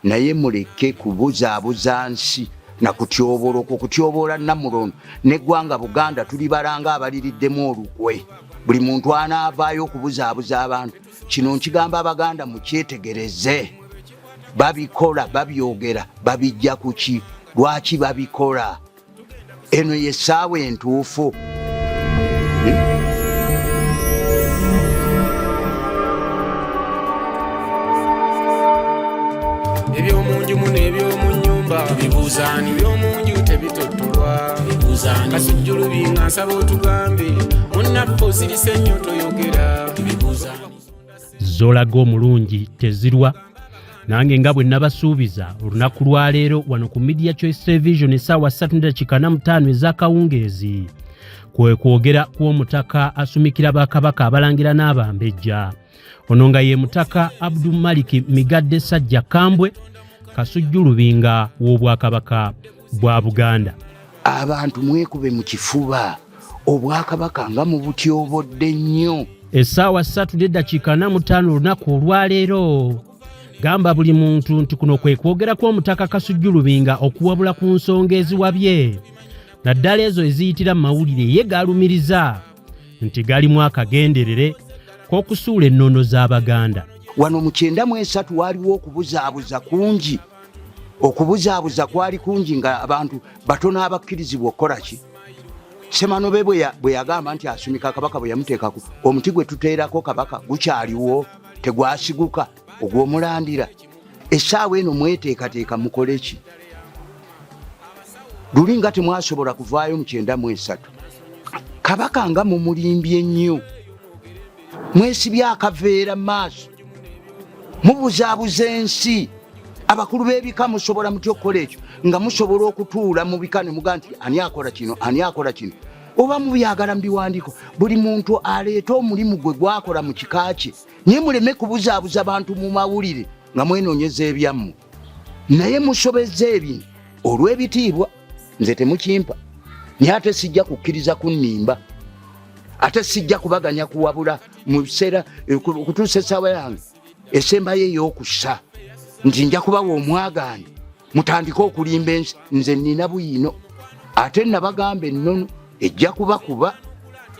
naye muleke kubuzaabuza nsi na kutyoboola okutyoboola Namulondo n'eggwanga Buganda tulibalanga abaliriddemu olukwe. Buli muntu anaavaayo okubuzaabuza abantu. Kino nkigamba Abaganda mukyetegereze. Babikola, babyogera, babijja ku ki? Lwaki babikola? Eno y'essaawa entuufu. Ebyomunju muno ebyomunyumba bibuuzaani ebyomunju tebitottolwa bibuuzaani Kasujju Lubinga nsaba otugambe munnaffe osirise ennyo toyogera bibuuzaani Zolaga omulungi tezirwa nange nga bwe nabasuubiza olunaku lwa leero wano ku Media Choice Television essaawa 3:45 ez'akawungeezi kwe kwogera ku Omutaka asumikira bakabaka abalangira n'abambejja ono nga ye Mutaka Abdul Malik Migadde Sajja Kambwe Kasujju Lubinga w'Obwakabaka bwa Buganda. Abantu mwekube mu kifuba Obwakabaka nga mu butyobodde nnyo. Essaawa 3:45 olunaku olwaleero gamba buli muntu nti kuno kwe kwogera ku Omutaka Kasujju Lubinga okuwabula ku nsonga eziwabye naddala ezo eziyitira mawulire ye galumiriza nti galimu akagenderere k'okusuula ennono z'Abaganda. Wano mu 93 waliwo okubuzaabuza kungi. Okubuzaabuza kwali kungi nga abantu batono abakkirizibwa okukola ki? Semanobe bwe yagamba nti asumika kabaka bwe yamuteekako omuti gwe tuteerako kabaka gukyaliwo tegwasiguka ogw'omulandira. Essaawa eno mweteekateeka mukole ki? Luli nga temwasobola kuvaayo mu 93 kabaka nga mumulimbye ennyo mwesibye akaveera mu maaso mubuzaabuza ensi. Abakulu b'ebika musobola mutya okukola ekyo nga musobola okutuula mu bika ne muga nti ani akola kino ani akola kino oba mubyagala mu biwandiiko buli muntu aleeta omulimu gwe gwakola mu kika kye naye muleme kubuzaabuza abantu mu mawulire nga mwenoonyeza ebyammwe naye musobezza ebintu olw'ebitiibwa nze temukimpa naye ate sijja kukkiriza kunnimba ate sijja kubaganya kuwabula mu biseera kutuusa essaawa yange esembayo ey'okussa nti nja kubawa omwagaanyi mutandike okulimba ensi nze nnina buyino ate nabagamba ennono ejja kubakuba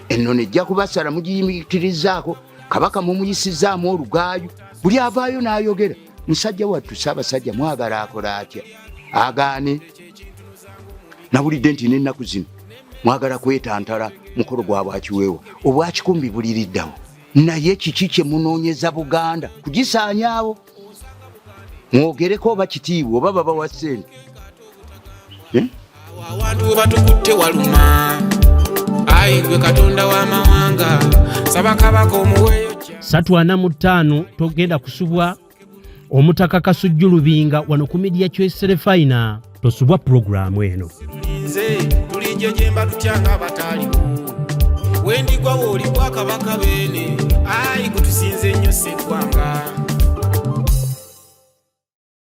ennono ejja kubasala mugiyitirizaako kabaka mumuyisizaamu olugaayo buli avaayo n'ayogera musajja wattu Ssaabasajja mwagala akola atya agaane. Nawulidde nti n'ennaku zino mwagala kwetantala mukolo gwa bwakiweewa obwakikumbi buliriddawo naye kiki kye munoonyeza Buganda kugisaanyaawo mwogereko oba kitiibwa oba baba wa ssente. Awantu batukutte waluma ayi gwe Katonda w'amawanga saba kabaka omuweeyo 3:45 togenda kusubwa Omutaka Kasujju Lubinga wano ku Media Choice Television tosubwa programu eno. Nze tulijje jemba tutyanga abataliwo wendigwa w'oli Bwakabaka beene ayi kutusinze nnyo sseggwanga.